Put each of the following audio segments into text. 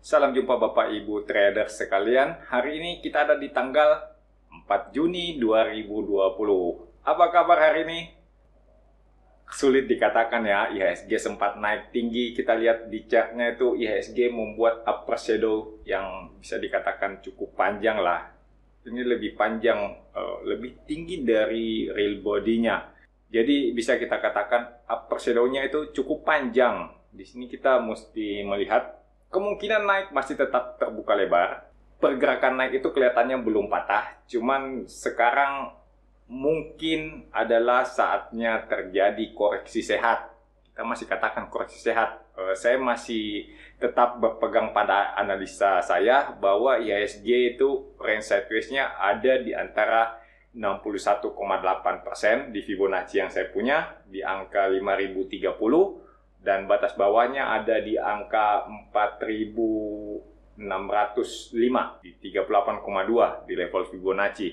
Salam jumpa Bapak Ibu trader sekalian. Hari ini kita ada di tanggal 4 Juni 2020. Apa kabar hari ini? Sulit dikatakan ya, IHSG sempat naik tinggi. Kita lihat di chartnya itu IHSG membuat upper shadow yang bisa dikatakan cukup panjang lah. Ini lebih panjang, lebih tinggi dari real body-nya. Jadi bisa kita katakan upper shadow-nya itu cukup panjang. Di sini kita mesti melihat kemungkinan naik masih tetap terbuka lebar. Pergerakan naik itu kelihatannya belum patah, cuman sekarang mungkin adalah saatnya terjadi koreksi sehat. Kita masih katakan koreksi sehat. Saya masih tetap berpegang pada analisa saya bahwa IHSG itu range sideways-nya ada di antara 61,8% di Fibonacci yang saya punya, di angka 5030. Dan batas bawahnya ada di angka 4.605 di 38,2 di level Fibonacci.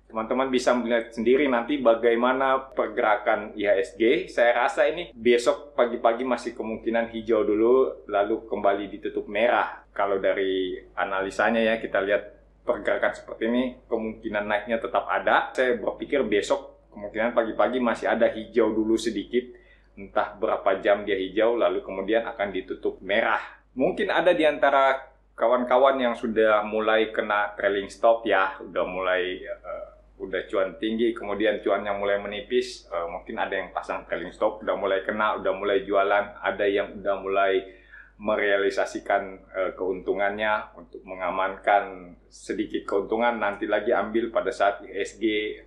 Teman-teman bisa melihat sendiri nanti bagaimana pergerakan IHSG. Saya rasa ini besok pagi-pagi masih kemungkinan hijau dulu, lalu kembali ditutup merah. Kalau dari analisanya ya, kita lihat pergerakan seperti ini, kemungkinan naiknya tetap ada. Saya berpikir besok kemungkinan pagi-pagi masih ada hijau dulu sedikit. Entah berapa jam dia hijau, lalu kemudian akan ditutup merah. Mungkin ada di antara kawan-kawan yang sudah mulai kena trailing stop ya, udah cuan tinggi, kemudian cuannya mulai menipis, mungkin ada yang pasang trailing stop, udah mulai kena, udah mulai jualan, ada yang udah mulai merealisasikan keuntungannya untuk mengamankan sedikit keuntungan, nanti lagi ambil pada saat IHSG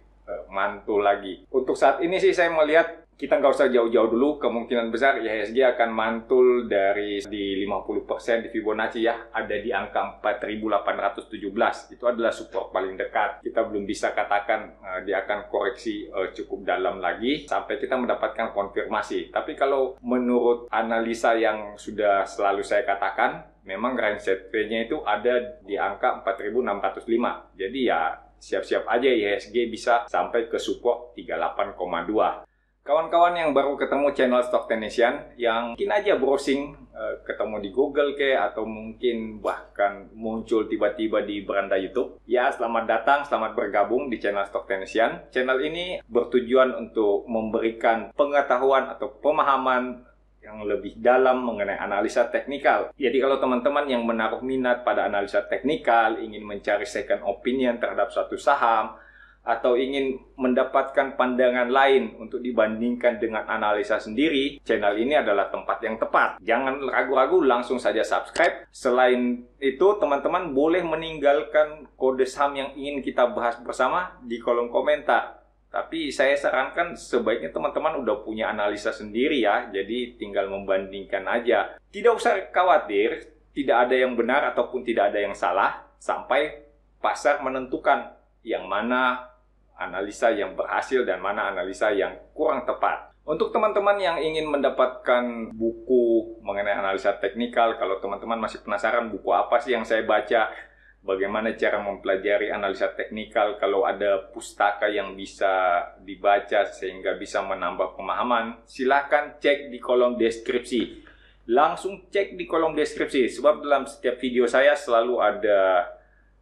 mantul lagi. Untuk saat ini sih saya melihat kita nggak usah jauh-jauh dulu, kemungkinan besar IHSG akan mantul dari di 50% di Fibonacci ya, ada di angka 4.817. Itu adalah support paling dekat. Kita belum bisa katakan dia akan koreksi cukup dalam lagi sampai kita mendapatkan konfirmasi. Tapi kalau menurut analisa yang sudah selalu saya katakan, memang range sideways-nya itu ada di angka 4.605. Jadi ya siap-siap aja IHSG bisa sampai ke support 38,2. Kawan-kawan yang baru ketemu channel Stock Technician, yang mungkin aja browsing, ketemu di Google atau mungkin bahkan muncul tiba-tiba di beranda YouTube. Ya, selamat datang, selamat bergabung di channel Stock Technician. Channel ini bertujuan untuk memberikan pengetahuan atau pemahaman yang lebih dalam mengenai analisa teknikal. Jadi kalau teman-teman yang menaruh minat pada analisa teknikal, ingin mencari second opinion terhadap suatu saham, atau ingin mendapatkan pandangan lain untuk dibandingkan dengan analisa sendiri, channel ini adalah tempat yang tepat. Jangan ragu-ragu, langsung saja subscribe. Selain itu, teman-teman boleh meninggalkan kode saham yang ingin kita bahas bersama di kolom komentar. Tapi saya sarankan sebaiknya teman-teman udah punya analisa sendiri ya, jadi tinggal membandingkan aja. Tidak usah khawatir, tidak ada yang benar ataupun tidak ada yang salah, sampai pasar menentukan yang mana analisa yang berhasil dan mana analisa yang kurang tepat. Untuk teman-teman yang ingin mendapatkan buku mengenai analisa teknikal, kalau teman-teman masih penasaran buku apa sih yang saya baca, bagaimana cara mempelajari analisa teknikal, kalau ada pustaka yang bisa dibaca sehingga bisa menambah pemahaman, silahkan cek di kolom deskripsi. Langsung cek di kolom deskripsi, sebab dalam setiap video saya selalu ada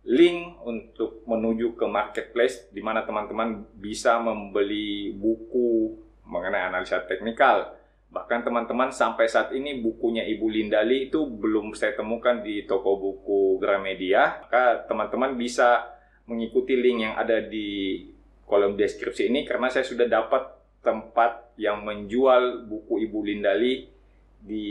link untuk menuju ke marketplace di mana teman-teman bisa membeli buku mengenai analisa teknikal. Bahkan teman-teman sampai saat ini bukunya Ibu Lindali itu belum saya temukan di toko buku Gramedia. Maka teman-teman bisa mengikuti link yang ada di kolom deskripsi ini karena saya sudah dapat tempat yang menjual buku Ibu Lindali di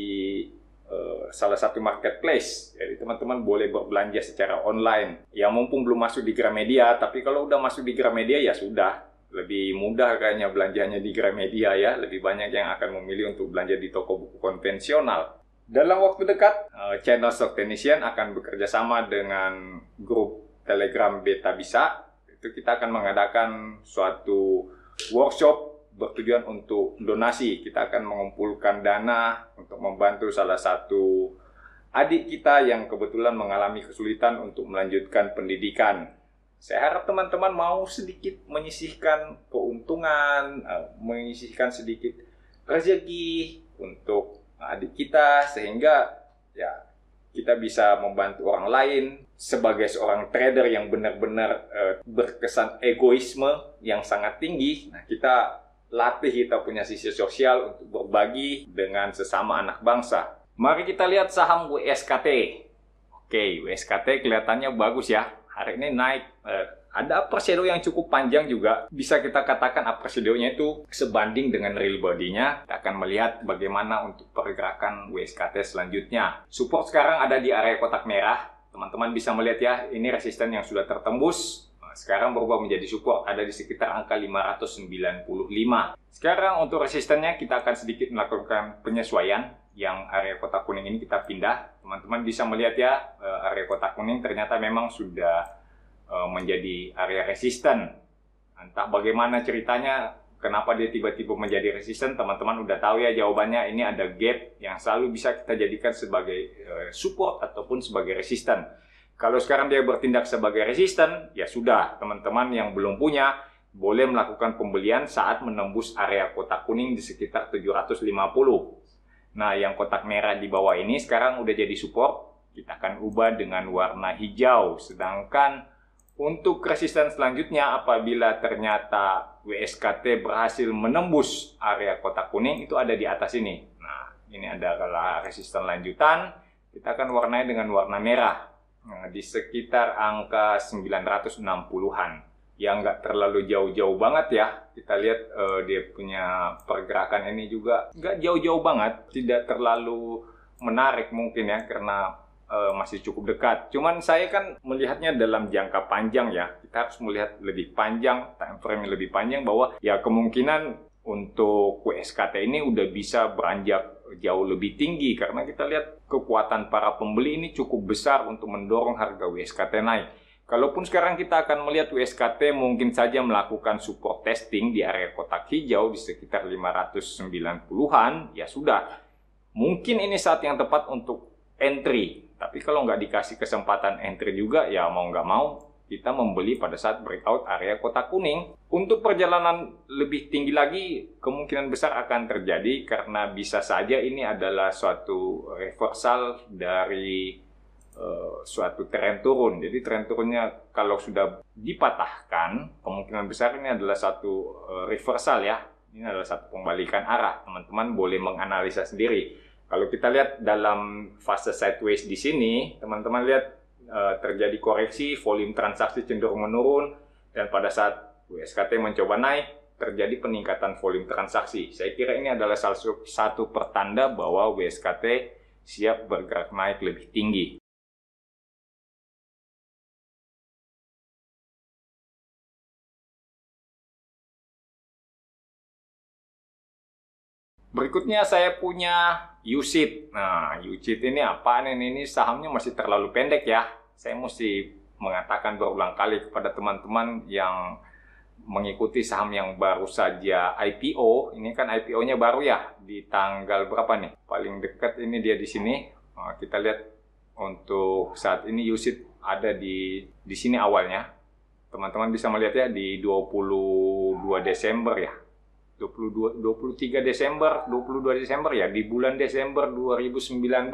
salah satu marketplace. Jadi teman-teman boleh berbelanja secara online. Ya mumpung belum masuk di Gramedia, tapi kalau udah masuk di Gramedia ya sudah. Lebih mudah kayaknya belanjanya di Gramedia ya. Lebih banyak yang akan memilih untuk belanja di toko buku konvensional. Dalam waktu dekat, channel Stock Technician akan bekerja sama dengan grup Telegram Beta Bisa. Itu kita akan mengadakan suatu workshop bertujuan untuk donasi. Kita akan mengumpulkan dana untuk membantu salah satu adik kita yang kebetulan mengalami kesulitan untuk melanjutkan pendidikan. Saya harap teman-teman mau sedikit menyisihkan keuntungan, menyisihkan sedikit rezeki untuk adik kita, sehingga ya kita bisa membantu orang lain. Sebagai seorang trader yang benar-benar berkesan egoisme yang sangat tinggi, nah kita latih kita punya sisi sosial untuk berbagi dengan sesama anak bangsa. Mari kita lihat saham WSKT. Oke, WSKT kelihatannya bagus ya. Hari ini naik. Ada upper shadow yang cukup panjang juga. Bisa kita katakan upper shadow-nya itu sebanding dengan real body-nya. Kita akan melihat bagaimana untuk pergerakan WSKT selanjutnya. Support sekarang ada di area kotak merah. Teman-teman bisa melihat ya, ini resisten yang sudah tertembus. Sekarang berubah menjadi support, ada di sekitar angka 595. Sekarang untuk resistennya kita akan sedikit melakukan penyesuaian. Yang area kotak kuning ini kita pindah. Teman-teman bisa melihat ya, area kotak kuning ternyata memang sudah menjadi area resisten. Entah bagaimana ceritanya, kenapa dia tiba-tiba menjadi resisten, teman-teman udah tahu ya jawabannya. Ini ada gap yang selalu bisa kita jadikan sebagai support ataupun sebagai resisten. Kalau sekarang dia bertindak sebagai resisten, ya sudah, teman-teman yang belum punya boleh melakukan pembelian saat menembus area kotak kuning di sekitar 750. Nah, yang kotak merah di bawah ini sekarang udah jadi support. Kita akan ubah dengan warna hijau. Sedangkan untuk resisten selanjutnya, apabila ternyata WSKT berhasil menembus area kotak kuning, itu ada di atas ini. Nah, ini adalah resisten lanjutan. Kita akan warnai dengan warna merah. Nah, di sekitar angka 960-an. Yang nggak terlalu jauh-jauh banget ya. Kita lihat dia punya pergerakan ini juga nggak jauh-jauh banget. Tidak terlalu menarik mungkin ya, karena masih cukup dekat. Cuman saya kan melihatnya dalam jangka panjang ya. Kita harus melihat lebih panjang, time frame lebih panjang, bahwa ya kemungkinan untuk WSKT ini udah bisa beranjak jauh lebih tinggi, karena kita lihat kekuatan para pembeli ini cukup besar untuk mendorong harga WSKT naik. Kalaupun sekarang kita akan melihat WSKT mungkin saja melakukan support testing di area kotak hijau di sekitar 590-an, ya sudah. Mungkin ini saat yang tepat untuk entry. Tapi kalau nggak dikasih kesempatan entry juga, ya mau nggak mau kita membeli pada saat breakout area kotak kuning. Untuk perjalanan lebih tinggi lagi, kemungkinan besar akan terjadi karena bisa saja ini adalah suatu reversal dari suatu tren turun. Jadi tren turunnya kalau sudah dipatahkan, kemungkinan besar ini adalah satu reversal ya. Ini adalah satu pembalikan arah. Teman-teman boleh menganalisa sendiri. Kalau kita lihat dalam fase sideways di sini, teman-teman lihat terjadi koreksi, volume transaksi cenderung menurun, dan pada saat WSKT mencoba naik, terjadi peningkatan volume transaksi. Saya kira ini adalah salah satu pertanda bahwa WSKT siap bergerak naik lebih tinggi. Berikutnya saya punya USIT. Nah, USIT ini apaan ini? Ini sahamnya masih terlalu pendek ya. Saya mesti mengatakan berulang kali kepada teman-teman yang mengikuti saham yang baru saja IPO. Ini kan IPO-nya baru ya, di tanggal berapa nih? Paling dekat ini dia di sini. Nah, kita lihat untuk saat ini USIT ada di sini awalnya. Teman-teman bisa melihat ya di 22 Desember ya. 23 Desember, 22 Desember ya, di bulan Desember 2019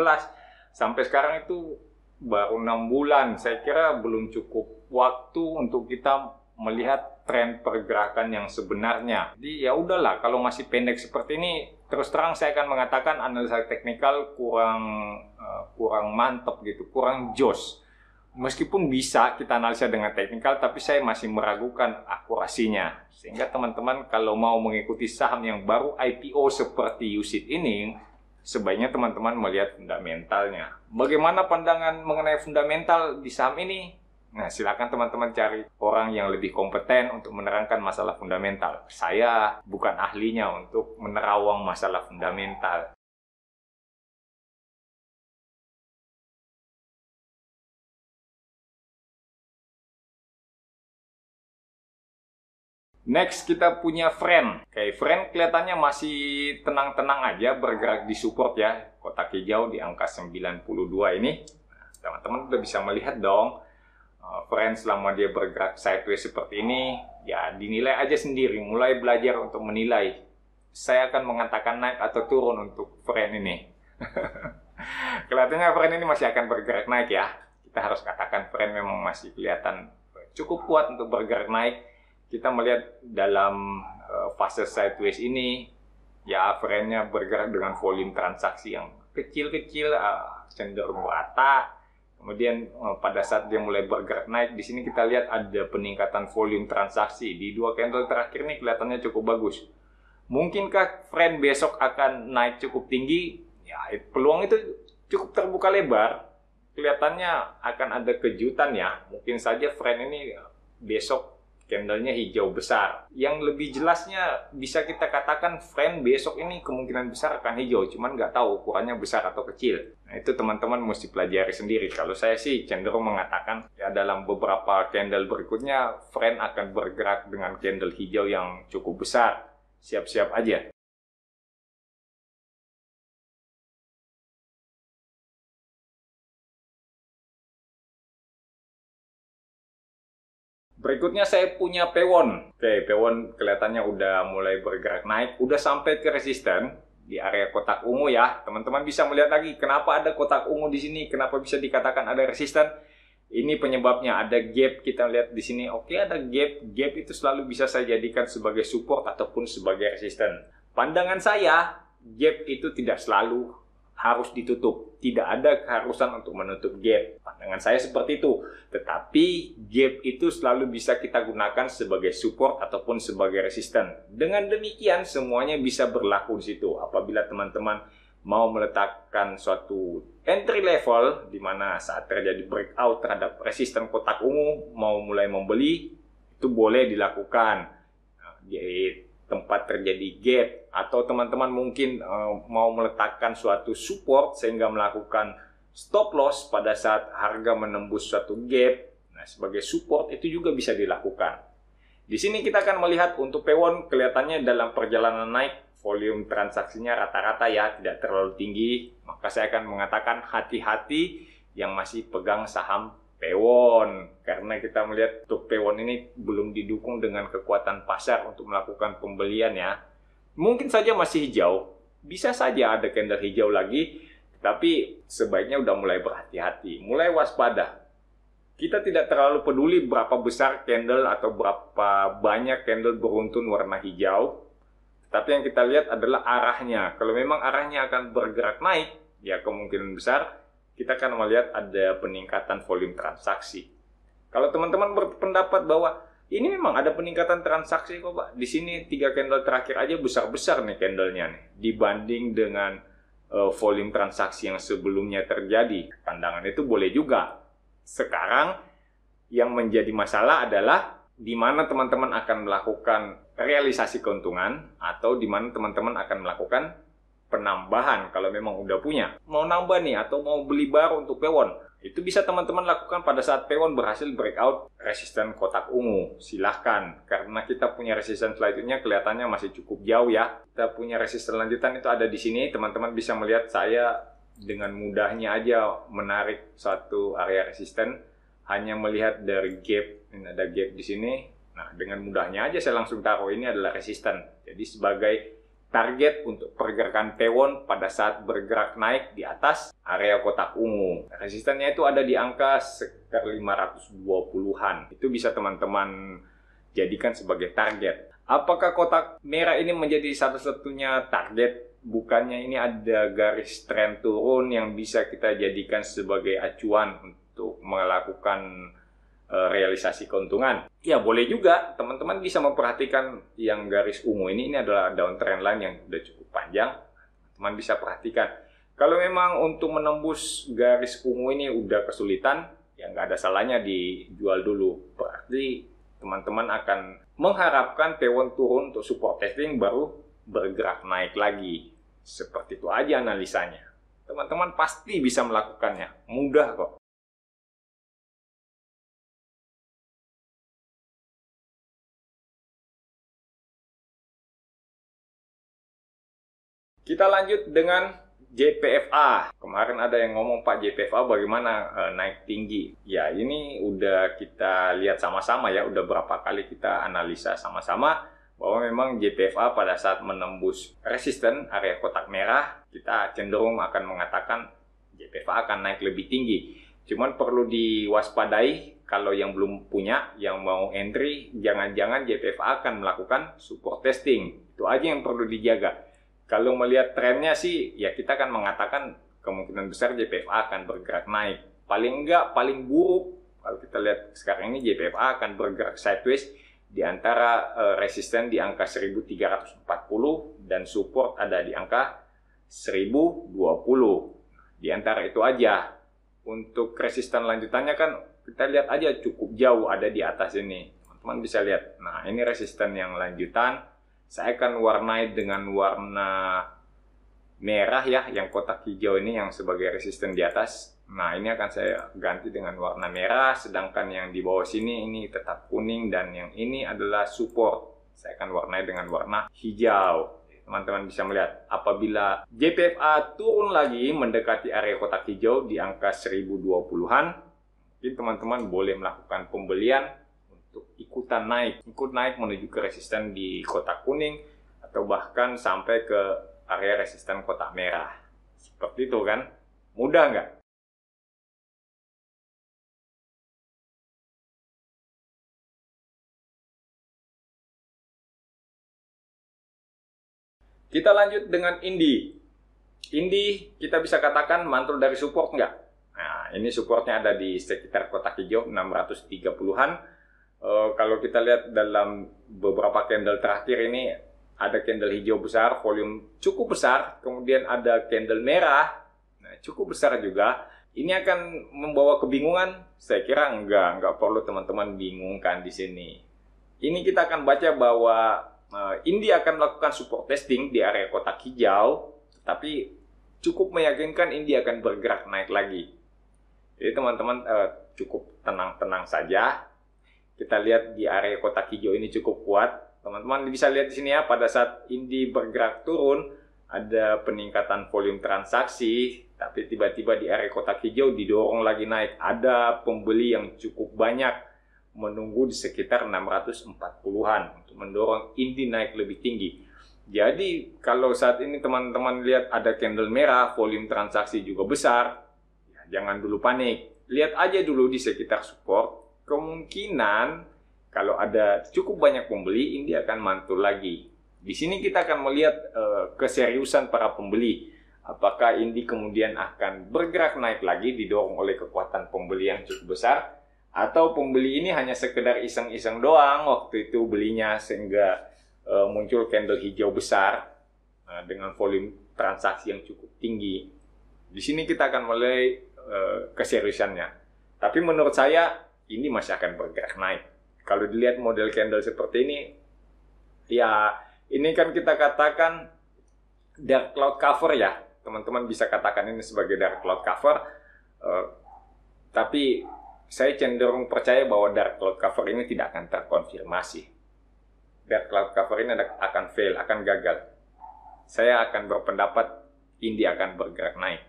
sampai sekarang itu baru 6 bulan. Saya kira belum cukup waktu untuk kita melihat tren pergerakan yang sebenarnya. Jadi ya udahlah, kalau masih pendek seperti ini, terus terang saya akan mengatakan analisa teknikal kurang mantap gitu, kurang jos. Meskipun bisa kita analisa dengan teknikal, tapi saya masih meragukan akurasinya. Sehingga teman-teman kalau mau mengikuti saham yang baru IPO seperti USIT ini, sebaiknya teman-teman melihat fundamentalnya. Bagaimana pandangan mengenai fundamental di saham ini? Nah, silakan teman-teman cari orang yang lebih kompeten untuk menerangkan masalah fundamental. Saya bukan ahlinya untuk menerawang masalah fundamental. Next kita punya Friend. Kayak Friend kelihatannya masih tenang-tenang aja bergerak di support ya. Kotak hijau di angka 92 ini. Teman-teman udah bisa melihat dong. Friend selama dia bergerak sideways seperti ini, ya dinilai aja sendiri. Mulai belajar untuk menilai. Saya akan mengatakan naik atau turun untuk Friend ini. Kelihatannya friend ini masih akan bergerak naik ya. Kita harus katakan friend memang masih kelihatan cukup kuat untuk bergerak naik. Kita melihat dalam fase sideways ini, ya friend-nya bergerak dengan volume transaksi yang kecil-kecil, cenderung rata. Kemudian pada saat dia mulai bergerak naik, di sini kita lihat ada peningkatan volume transaksi. Di 2 candle terakhir ini kelihatannya cukup bagus. Mungkinkah friend besok akan naik cukup tinggi? Ya, peluang itu cukup terbuka lebar. Kelihatannya akan ada kejutan ya. Mungkin saja friend ini besok candlenya hijau besar. Yang lebih jelasnya bisa kita katakan friend besok ini kemungkinan besar akan hijau. Cuman nggak tahu ukurannya besar atau kecil. Nah, itu teman-teman mesti pelajari sendiri. Kalau saya sih cenderung mengatakan ya dalam beberapa candle berikutnya friend akan bergerak dengan candle hijau yang cukup besar. Siap-siap aja. Berikutnya saya punya pewon. Oke, pewon kelihatannya udah mulai bergerak naik, udah sampai ke resisten di area kotak ungu ya. Teman-teman bisa melihat lagi kenapa ada kotak ungu di sini, kenapa bisa dikatakan ada resisten. Ini penyebabnya, ada gap, kita lihat di sini. Oke, ada gap. Gap itu selalu bisa saya jadikan sebagai support ataupun sebagai resisten. Pandangan saya, gap itu tidak selalu harus ditutup. Tidak ada keharusan untuk menutup gap. Pandangan saya seperti itu. Tetapi gap itu selalu bisa kita gunakan sebagai support ataupun sebagai resisten. Dengan demikian semuanya bisa berlaku di situ. Apabila teman-teman mau meletakkan suatu entry level di mana saat terjadi breakout terhadap resisten kotak ungu mau mulai membeli, itu boleh dilakukan. Di tempat terjadi gap, atau teman-teman mungkin mau meletakkan suatu support sehingga melakukan stop loss pada saat harga menembus suatu gap. Nah, sebagai support itu juga bisa dilakukan. Di sini kita akan melihat untuk pewon kelihatannya dalam perjalanan naik volume transaksinya rata-rata ya, tidak terlalu tinggi. Maka saya akan mengatakan hati-hati yang masih pegang saham pewon, karena kita melihat untuk pewon ini belum didukung dengan kekuatan pasar untuk melakukan pembelian ya. Mungkin saja masih hijau, bisa saja ada candle hijau lagi, tapi sebaiknya udah mulai berhati-hati, mulai waspada. Kita tidak terlalu peduli berapa besar candle atau berapa banyak candle beruntun warna hijau, tapi yang kita lihat adalah arahnya. Kalau memang arahnya akan bergerak naik, ya kemungkinan besar kita akan melihat ada peningkatan volume transaksi. Kalau teman-teman berpendapat bahwa ini memang ada peningkatan transaksi kok Pak, di sini 3 candle terakhir aja besar-besar nih candlenya nih, dibanding dengan volume transaksi yang sebelumnya terjadi. Pandangan itu boleh juga. Sekarang yang menjadi masalah adalah di mana teman-teman akan melakukan realisasi keuntungan atau di mana teman-teman akan melakukan penambahan kalau memang udah punya. Mau nambah nih atau mau beli baru untuk pewon, itu bisa teman-teman lakukan pada saat pewon berhasil breakout resisten kotak ungu. Silahkan, karena kita punya resisten selanjutnya kelihatannya masih cukup jauh ya. Kita punya resisten lanjutan itu ada di sini. Teman-teman bisa melihat saya dengan mudahnya aja menarik suatu area resisten hanya melihat dari gap. Ini ada gap di sini. Nah, dengan mudahnya aja saya langsung taruh ini adalah resisten. Jadi sebagai target untuk pergerakan pewon pada saat bergerak naik di atas area kotak ungu. Resistennya itu ada di angka sekitar 520-an. Itu bisa teman-teman jadikan sebagai target. Apakah kotak merah ini menjadi satu-satunya target? Bukannya ini ada garis tren turun yang bisa kita jadikan sebagai acuan untuk melakukan realisasi keuntungan. Ya boleh juga, teman-teman bisa memperhatikan yang garis ungu ini adalah downtrend line yang sudah cukup panjang. Teman bisa perhatikan. Kalau memang untuk menembus garis ungu ini udah kesulitan, ya nggak ada salahnya dijual dulu. Berarti teman-teman akan mengharapkan pewon turun untuk support testing baru bergerak naik lagi. Seperti itu aja analisanya. Teman-teman pasti bisa melakukannya. Mudah kok. Kita lanjut dengan JPFA. Kemarin ada yang ngomong, Pak, JPFA bagaimana naik tinggi? Ya, ini udah kita lihat sama-sama ya, udah berapa kali kita analisa sama-sama bahwa memang JPFA pada saat menembus resisten area kotak merah, kita cenderung akan mengatakan JPFA akan naik lebih tinggi. Cuman perlu diwaspadai kalau yang belum punya, yang mau entry, jangan-jangan JPFA akan melakukan support testing. Itu aja yang perlu dijaga. Kalau melihat trennya sih, ya kita akan mengatakan kemungkinan besar JPFA akan bergerak naik. Paling enggak, paling buruk, kalau kita lihat sekarang ini JPFA akan bergerak sideways di antara resisten di angka 1340 dan support ada di angka 1020. Di antara itu aja. Untuk resisten lanjutannya kan kita lihat aja cukup jauh ada di atas ini. Teman-teman bisa lihat. Nah, ini resisten yang lanjutan. Saya akan warnai dengan warna merah ya, yang kotak hijau ini yang sebagai resisten di atas. Nah, ini akan saya ganti dengan warna merah, sedangkan yang di bawah sini ini tetap kuning dan yang ini adalah support. Saya akan warnai dengan warna hijau. Teman-teman bisa melihat, apabila JPFA turun lagi mendekati area kotak hijau di angka 1020-an, mungkin teman-teman boleh melakukan pembelian untuk ikutan naik. Ikut naik menuju ke resisten di kotak kuning, atau bahkan sampai ke area resisten kotak merah. Seperti itu kan? Mudah nggak? Kita lanjut dengan Indi. Indi kita bisa katakan mantul dari support nggak? Nah, ini supportnya ada di sekitar kotak hijau 630-an. Kalau kita lihat dalam beberapa candle terakhir ini, ada candle hijau besar, volume cukup besar. Kemudian ada candle merah, nah, cukup besar juga. Ini akan membawa kebingungan? Saya kira enggak perlu teman-teman bingungkan di sini. Ini kita akan baca bahwa Indi akan melakukan support testing di area kotak hijau, tapi cukup meyakinkan Indi akan bergerak naik lagi. Jadi teman-teman cukup tenang-tenang saja. Kita lihat di area kotak hijau ini cukup kuat. Teman-teman bisa lihat di sini ya, pada saat Indi bergerak turun, ada peningkatan volume transaksi, tapi tiba-tiba di area kotak hijau didorong lagi naik. Ada pembeli yang cukup banyak menunggu di sekitar 640-an untuk mendorong Indi naik lebih tinggi. Jadi kalau saat ini teman-teman lihat ada candle merah, volume transaksi juga besar, ya, jangan dulu panik. Lihat aja dulu di sekitar support. Kemungkinan kalau ada cukup banyak pembeli, Indi akan mantul lagi. Di sini kita akan melihat keseriusan para pembeli. Apakah Indi kemudian akan bergerak naik lagi didorong oleh kekuatan pembeli yang cukup besar, atau pembeli ini hanya sekedar iseng-iseng doang waktu itu belinya sehingga muncul candle hijau besar dengan volume transaksi yang cukup tinggi. Di sini kita akan mulai keseriusannya. Tapi menurut saya ini masih akan bergerak naik. Kalau dilihat model candle seperti ini, ya ini kan kita katakan dark cloud cover ya. Teman-teman bisa katakan ini sebagai dark cloud cover. Tapi saya cenderung percaya bahwa dark cloud cover ini tidak akan terkonfirmasi. Dark cloud cover ini akan fail, akan gagal. Saya akan berpendapat Indi akan bergerak naik.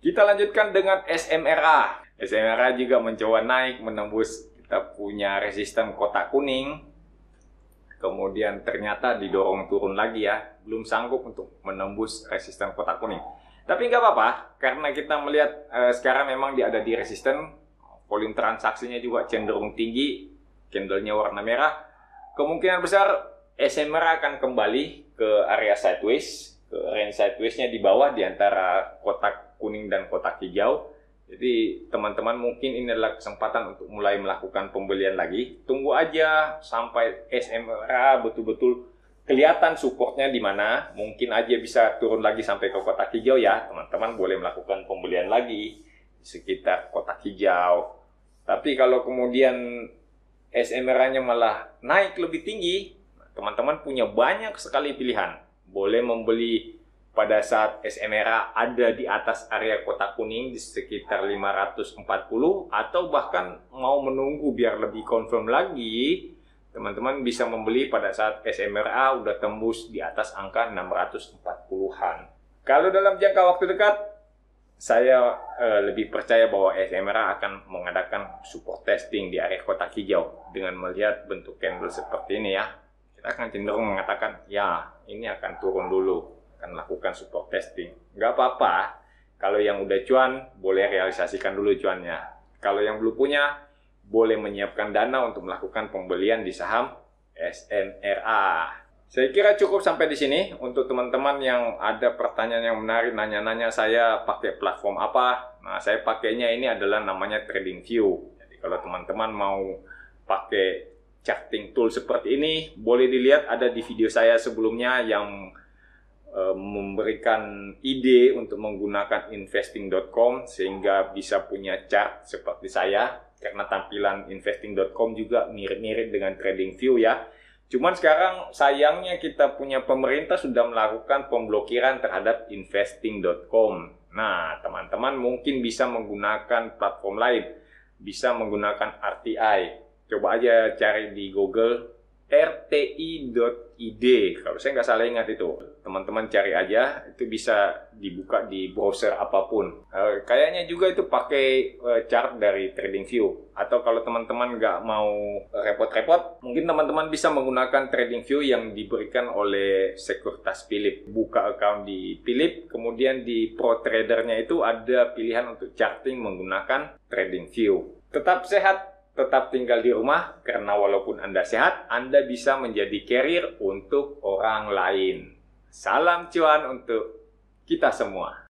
Kita lanjutkan dengan SMRA. SMRA juga mencoba naik menembus, kita punya resisten kotak kuning. Kemudian ternyata didorong turun lagi ya, belum sanggup untuk menembus resisten kotak kuning. Tapi nggak apa-apa, karena kita melihat sekarang memang dia ada di resisten, volume transaksinya juga cenderung tinggi, candlenya warna merah. Kemungkinan besar SMRA akan kembali ke area sideways, ke range sideways-nya di bawah di antara kotak kuning dan kotak hijau. Jadi teman-teman mungkin ini adalah kesempatan untuk mulai melakukan pembelian lagi. Tunggu aja sampai SMRA betul-betul kelihatan supportnya di mana. Mungkin aja bisa turun lagi sampai ke kotak hijau ya. Teman-teman boleh melakukan pembelian lagi di sekitar kotak hijau. Tapi kalau kemudian SMRA-nya malah naik lebih tinggi, teman-teman punya banyak sekali pilihan. Boleh membeli pada saat SMRA ada di atas area kotak kuning di sekitar 540, atau bahkan mau menunggu biar lebih confirm lagi, teman-teman bisa membeli pada saat SMRA udah tembus di atas angka 640-an. Kalau dalam jangka waktu dekat, saya lebih percaya bahwa SMRA akan mengadakan support testing di area kotak hijau. Dengan melihat bentuk candle seperti ini ya, kita akan cenderung mengatakan, ya ini akan turun dulu, akan lakukan support testing. Nggak apa-apa, kalau yang udah cuan, boleh realisasikan dulu cuannya. Kalau yang belum punya, boleh menyiapkan dana untuk melakukan pembelian di saham SMRA. Saya kira cukup sampai di sini. Untuk teman-teman yang ada pertanyaan yang menarik, nanya-nanya saya pakai platform apa. Nah, saya pakainya ini adalah namanya TradingView. Jadi kalau teman-teman mau pakai charting tool seperti ini, boleh dilihat ada di video saya sebelumnya yang memberikan ide untuk menggunakan investing.com sehingga bisa punya chart seperti saya. Karena tampilan investing.com juga mirip-mirip dengan TradingView ya. Cuman sekarang sayangnya kita punya pemerintah sudah melakukan pemblokiran terhadap investing.com. Nah, teman-teman mungkin bisa menggunakan platform lain. Bisa menggunakan RTI. Coba aja cari di Google rti.id. Kalau saya nggak salah ingat itu. Teman-teman cari aja, itu bisa dibuka di browser apapun. Kayaknya juga itu pakai chart dari TradingView. Atau kalau teman-teman nggak mau repot-repot, mungkin teman-teman bisa menggunakan TradingView yang diberikan oleh Sekuritas Philip. Buka account di Philip, kemudian di Pro Tradernya itu ada pilihan untuk charting menggunakan TradingView. Tetap sehat, tetap tinggal di rumah, karena walaupun Anda sehat, Anda bisa menjadi carrier untuk orang lain. Salam cuan untuk kita semua.